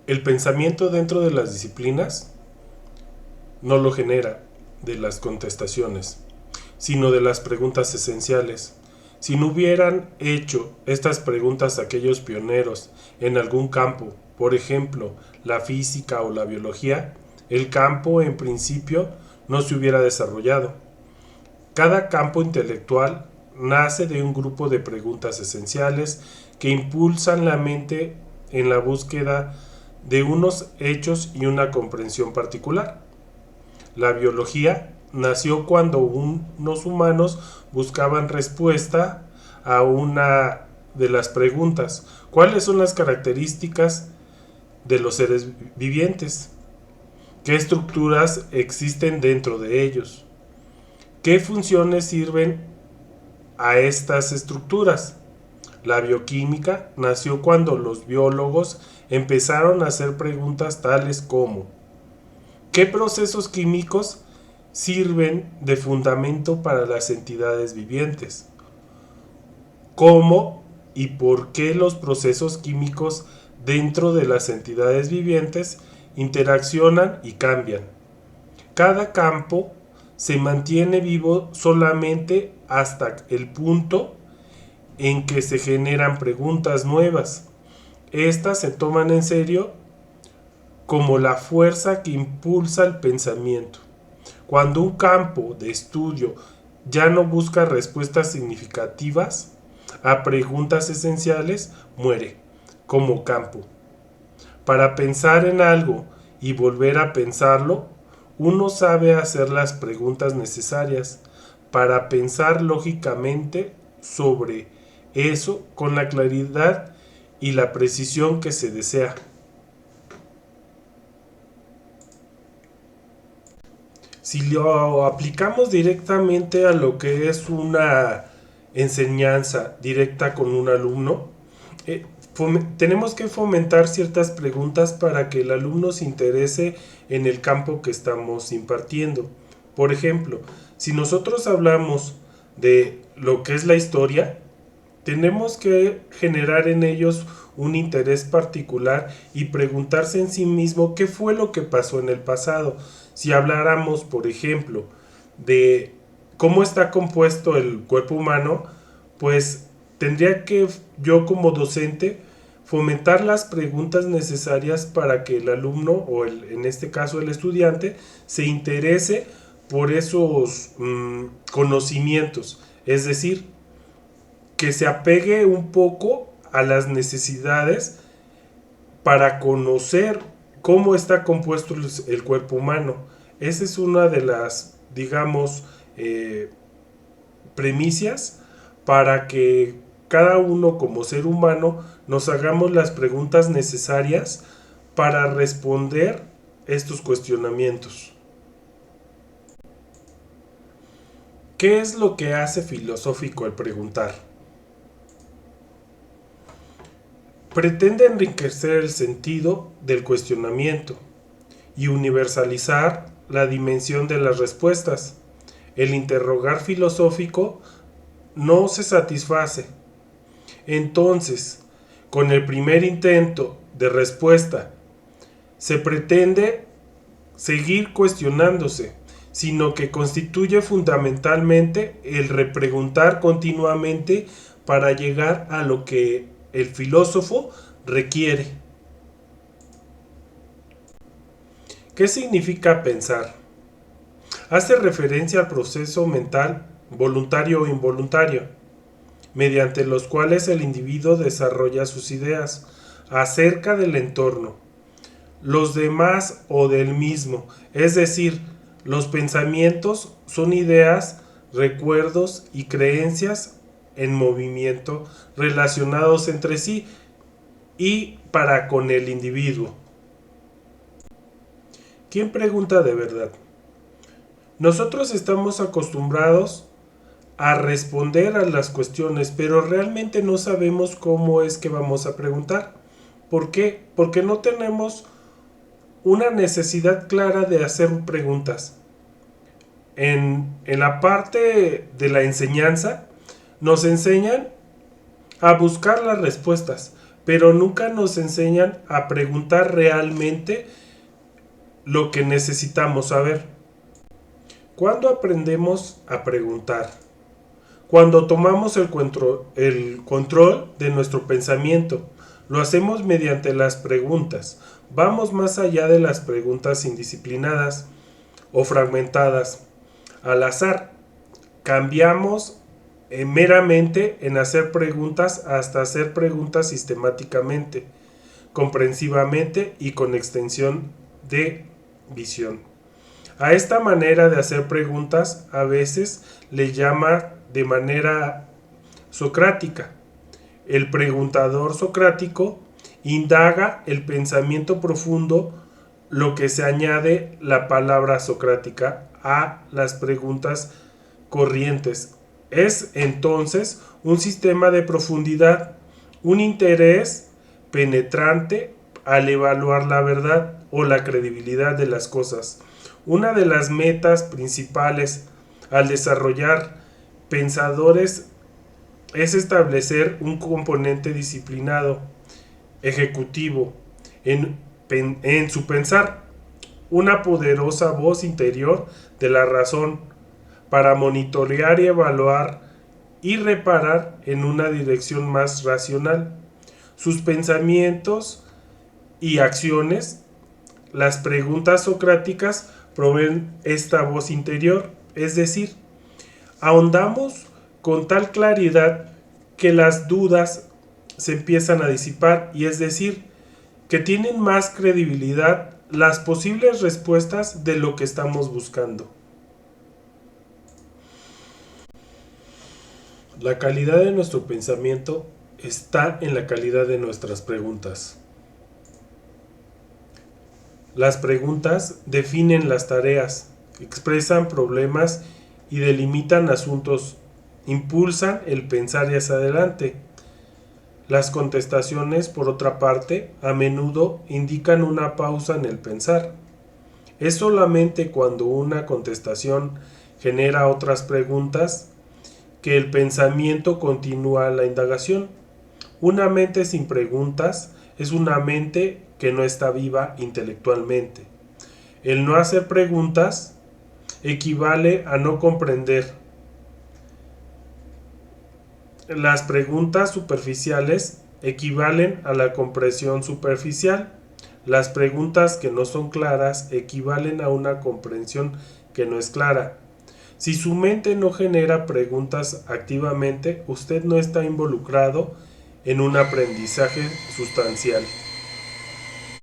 El pensamiento dentro de las disciplinas no lo genera de las contestaciones, sino de las preguntas esenciales. Si no hubieran hecho estas preguntas aquellos pioneros en algún campo, por ejemplo, la física o la biología, el campo en principio no se hubiera desarrollado. Cada campo intelectual nace de un grupo de preguntas esenciales que impulsan la mente en la búsqueda de unos hechos y una comprensión particular. La biología nació cuando unos humanos buscaban respuesta a una de las preguntas: ¿cuáles son las características de los seres vivientes? ¿Qué estructuras existen dentro de ellos? ¿Qué funciones sirven a estas estructuras? La bioquímica nació cuando los biólogos empezaron a hacer preguntas tales como: ¿qué procesos químicos sirven de fundamento para las entidades vivientes? ¿Cómo y por qué los procesos químicos dentro de las entidades vivientes interaccionan y cambian? Cada campo se mantiene vivo solamente hasta el punto en que se generan preguntas nuevas. Estas se toman en serio como la fuerza que impulsa el pensamiento. Cuando un campo de estudio ya no busca respuestas significativas a preguntas esenciales, muere como campo. Para pensar en algo y volver a pensarlo, uno sabe hacer las preguntas necesarias para pensar lógicamente sobre eso con la claridad y la precisión que se desea. Si lo aplicamos directamente a lo que es una enseñanza directa con un alumno, tenemos que fomentar ciertas preguntas para que el alumno se interese en el campo que estamos impartiendo. Por ejemplo, si nosotros hablamos de lo que es la historia, tenemos que generar en ellos un interés particular y preguntarse en sí mismo qué fue lo que pasó en el pasado. Si habláramos, por ejemplo, de cómo está compuesto el cuerpo humano, pues tendría que yo como docente fomentar las preguntas necesarias para que el alumno o en este caso el estudiante se interese por esos conocimientos. Es decir, que se apegue un poco a las necesidades para conocer cómo está compuesto el cuerpo humano. Esa es una de las, digamos, premisas para que cada uno como ser humano nos hagamos las preguntas necesarias para responder estos cuestionamientos. ¿Qué es lo que hace filosófico el preguntar? Pretende enriquecer el sentido del cuestionamiento y universalizar la dimensión de las respuestas. El interrogar filosófico no se satisface. Entonces, con el primer intento de respuesta, se pretende seguir cuestionándose, sino que constituye fundamentalmente el repreguntar continuamente para llegar a lo que el filósofo requiere. ¿Qué significa pensar? Hace referencia al proceso mental, voluntario o involuntario, mediante los cuales el individuo desarrolla sus ideas acerca del entorno, los demás o del mismo. Es decir, los pensamientos son ideas, recuerdos y creencias en movimiento relacionados entre sí y para con el individuo. ¿Quién pregunta de verdad? Nosotros estamos acostumbrados a responder a las cuestiones, pero realmente no sabemos cómo es que vamos a preguntar. ¿Por qué? Porque no tenemos una necesidad clara de hacer preguntas. En la parte de la enseñanza nos enseñan a buscar las respuestas, pero nunca nos enseñan a preguntar realmente lo que necesitamos saber. ¿Cuándo aprendemos a preguntar? Cuando tomamos el control de nuestro pensamiento. Lo hacemos mediante las preguntas. Vamos más allá de las preguntas indisciplinadas o fragmentadas, al azar. Cambiamos meramente en hacer preguntas hasta hacer preguntas sistemáticamente, comprensivamente y con extensión de visión. A esta manera de hacer preguntas a veces le llama de manera socrática. El preguntador socrático indaga el pensamiento profundo, lo que se añade la palabra socrática a las preguntas corrientes. Es entonces un sistema de profundidad, un interés penetrante al evaluar la verdad o la credibilidad de las cosas. Una de las metas principales al desarrollar pensadores es establecer un componente disciplinado, ejecutivo, en su pensar, una poderosa voz interior de la razón para monitorear y evaluar y reparar en una dirección más racional. Sus pensamientos y acciones, las preguntas socráticas proveen esta voz interior, es decir, ahondamos con tal claridad que las dudas se empiezan a disipar, y es decir, que tienen más credibilidad las posibles respuestas de lo que estamos buscando. La calidad de nuestro pensamiento está en la calidad de nuestras preguntas. Las preguntas definen las tareas, expresan problemas y delimitan asuntos, impulsan el pensar y hacia adelante. Las contestaciones, por otra parte, a menudo indican una pausa en el pensar. Es solamente cuando una contestación genera otras preguntas que el pensamiento continúa la indagación. Una mente sin preguntas es una mente que no está viva intelectualmente. El no hacer preguntas equivale a no comprender. Las preguntas superficiales equivalen a la comprensión superficial. Las preguntas que no son claras equivalen a una comprensión que no es clara. Si su mente no genera preguntas activamente, usted no está involucrado en un aprendizaje sustancial.